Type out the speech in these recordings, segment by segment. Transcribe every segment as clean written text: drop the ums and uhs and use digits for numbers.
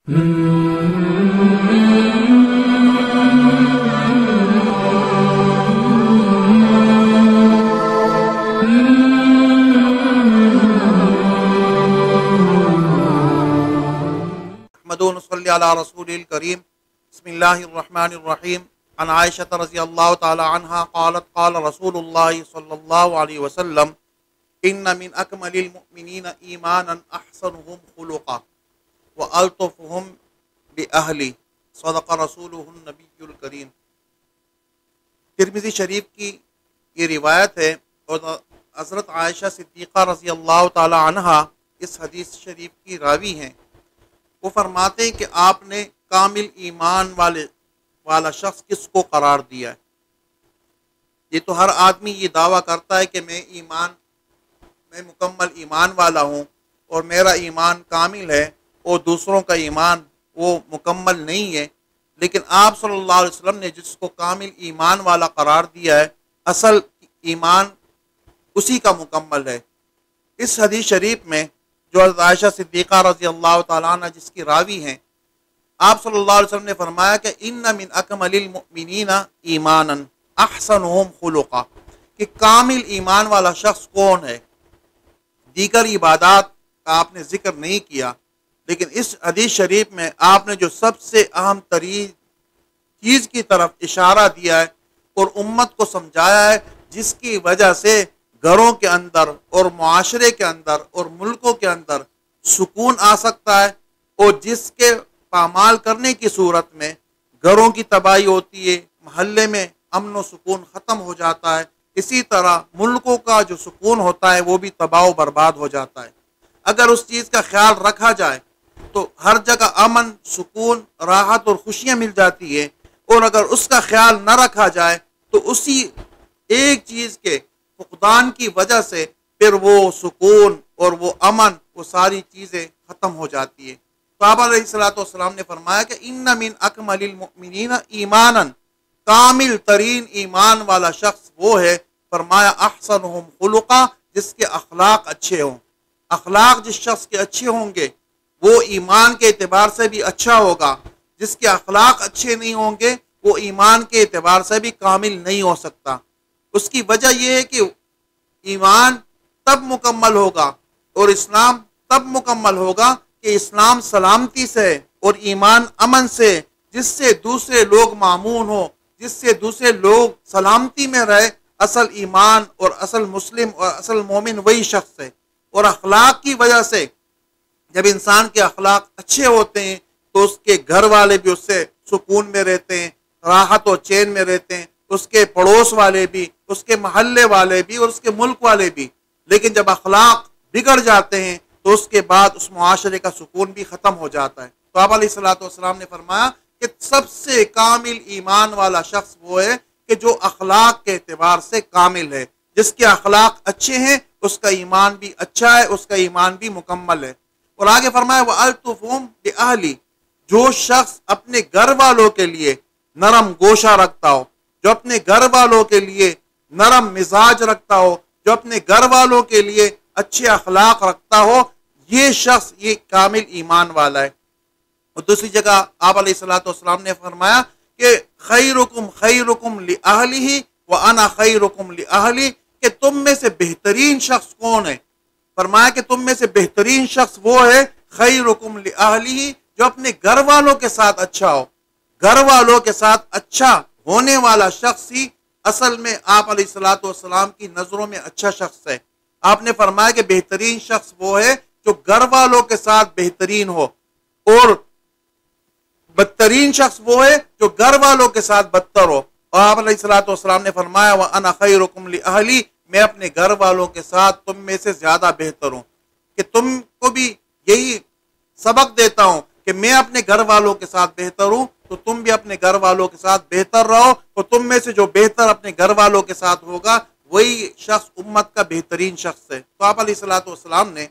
صلی علی رسول الکریم بسم اللہ الرحمن الرحیم عن عائشہ رضی اللہ تعالی عنہ قالت قال رسول اللہ صلی اللہ علیہ وسلم ان من اکمل المؤمنین ایمانا احسنهم خلقا والطفهم باہلی صدق رسولہ النبی الکریم۔ ترمذی شریف کی یہ روایت ہے اور حضرت عائشہ صدیقہ رضی اللہ تعالی عنہ اس حدیث شریف کی راوی ہیں۔ وہ فرماتے ہیں کہ آپ نے کامل ایمان والا شخص کس کو قرار دیا ہے؟ یہ تو ہر آدمی یہ دعویٰ کرتا ہے کہ میں مکمل ایمان والا ہوں اور میرا ایمان کامل ہے اور دوسروں کا ایمان وہ مکمل نہیں ہے، لیکن آپ صلی اللہ علیہ وسلم نے جس کو کامل ایمان والا قرار دیا ہے، اصل ایمان اسی کا مکمل ہے۔ اس حدیث شریف میں جو حضرت عائشہ صدیقہ رضی اللہ تعالیٰ عنہ جس کی راوی ہیں، آپ صلی اللہ علیہ وسلم نے فرمایا کہ ان من اکمل المؤمنین ایمانا احسنهم خلقا، کہ کامل ایمان والا شخص کون ہے؟ دیگر عبادات کا آپ نے ذکر نہیں کیا، لیکن اس حدیث شریف میں آپ نے جو سب سے اہم ترین چیز کی طرف اشارہ دیا ہے اور امت کو سمجھایا ہے، جس کی وجہ سے گھروں کے اندر اور معاشرے کے اندر اور ملکوں کے اندر سکون آ سکتا ہے، اور جس کے پامال کرنے کی صورت میں گھروں کی تباہی ہوتی ہے، محلے میں امن و سکون ختم ہو جاتا ہے، اسی طرح ملکوں کا جو سکون ہوتا ہے وہ بھی تباہ و برباد ہو جاتا ہے۔ اگر اس چیز کا خیال رکھا جائے تو ہر جگہ امن، سکون، راحت اور خوشیاں مل جاتی ہے، اور اگر اس کا خیال نہ رکھا جائے تو اسی ایک چیز کے فقدان کی وجہ سے پھر وہ سکون اور وہ امن، وہ ساری چیزیں ختم ہو جاتی ہے۔ تو آپ علیہ السلام نے فرمایا کہ ان من اکمل المؤمنین ایمانا، کامل ترین ایمان والا شخص وہ ہے، فرمایا احسنهم خلقا، جس کے اخلاق اچھے ہوں۔ اخلاق جس شخص کے اچھے ہوں گے وہ ایمان کے اعتبار سے بھی اچھا ہوگا، جس کے اخلاق اچھے نہیں ہوں گے وہ ایمان کے اعتبار سے بھی کامل نہیں ہو سکتا۔ اس کی وجہ یہ ہے کہ ایمان تب مکمل ہوگا اور اسلام تب مکمل ہوگا کہ اسلام سلامتی سے اور ایمان امن سے، جس سے دوسرے لوگ مامون ہو، جس سے دوسرے لوگ سلامتی میں رہے۔ اصل ایمان اور اصل مسلم اور اصل مومن وہی شخص ہے۔ اور اخلاق کی وجہ سے جب انسان کے اخلاق اچھے ہوتے ہیں تو اس کے گھر والے بھی اس سے سکون میں رہتے ہیں، راحت و چین میں رہتے ہیں، اس کے پڑوس والے بھی، اس کے محلے والے بھی اور اس کے ملک والے بھی۔ لیکن جب اخلاق بگڑ جاتے ہیں تو اس کے بعد اس معاشرے کا سکون بھی ختم ہو جاتا ہے۔ تو آپ علیہ السلام نے فرمایا کہ سب سے کامل ایمان والا شخص وہ ہے کہ جو اخلاق کے اعتبار سے کامل ہے، جس کے اخلاق اچھے ہیں اس کا ایمان بھی اچھا ہے، اس کا ایمان بھی مکمل ہے۔ اور آگے فرمایا وَأَلْتُفُهُمْ بِأَهْلِ، جو شخص اپنے گھر والوں کے لیے نرم گوشہ رکھتا ہو، جو اپنے گھر والوں کے لیے نرم مزاج رکھتا ہو، جو اپنے گھر والوں کے لیے اچھے اخلاق رکھتا ہو، یہ شخص یہ کامل ایمان والا ہے۔ اور دوسری جگہ آپ علیہ السلام نے فرمایا کہ خیرکم خیرکم لأہلہ وأنا خیرکم لأہلی، کہ تم میں سے بہترین شخص کون ہے؟ فرمایا کہ تم میں سے بہترین شخص وہ ہے خیرکم لأہلہ، جو اپنے گھر والوں کے ساتھ اچھا ہو۔ گھر والوں کے ساتھ اچھا ہونے والا شخص ہی اصل میں آپ علیہ السلام کی نظروں میں اچھا شخص ہے۔ آپ نے فرمایا کہ بہترین شخص وہ ہے جو گھر والوں کے ساتھ بہترین ہو، اور بدترین شخص وہ ہے جو گھر والوں کے ساتھ بدتر ہو۔ اور آپ علیہ السلام نے فرمایا وَأَنَا خَيْرُكُمْ لِأَهْلِي، میں اپنے گھر والوں کے ساتھ تم میں سے زیادہ بہتر ہوں، کہ تم کو بھی یہی سبق دیتا ہوں کہ میں اپنے گھر والوں کے ساتھ بہتر ہوں تو تم بھی اپنے گھر والوں کے ساتھ بہتر رہو، اور تم میں سے جو بہتر اپنے گھر والوں کے ساتھ ہوگا وہی شخص امت کا بہترین شخص ہے۔ تو آپ علیہ السلام نے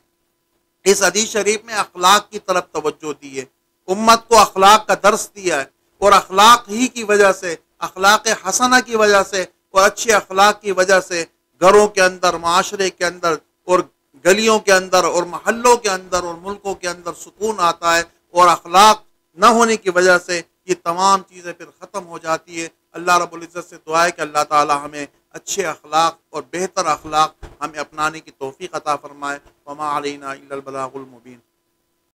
اس حدیث شریف میں اخلاق کی طرف توجہ دی ہے، امت کو اخلاق کا درس دیا ہے، اور اخلاق ہی کی وجہ سے، اخلاق حسنہ کی وجہ سے اور اچھے اخلاق کی وجہ سے گھروں کے اندر، معاشرے کے اندر اور گلیوں کے اندر اور محلوں کے اندر اور ملکوں کے اندر سکون آتا ہے، اور اخلاق نہ ہونے کی وجہ سے یہ تمام چیزیں پھر ختم ہو جاتی ہے۔ اللہ رب العزت سے دعا ہے کہ اللہ تعالی ہمیں اچھے اخلاق اور بہتر اخلاق ہمیں اپنانے کی توفیق عطا فرمائے۔ وما علینا الا البلاغ المبین۔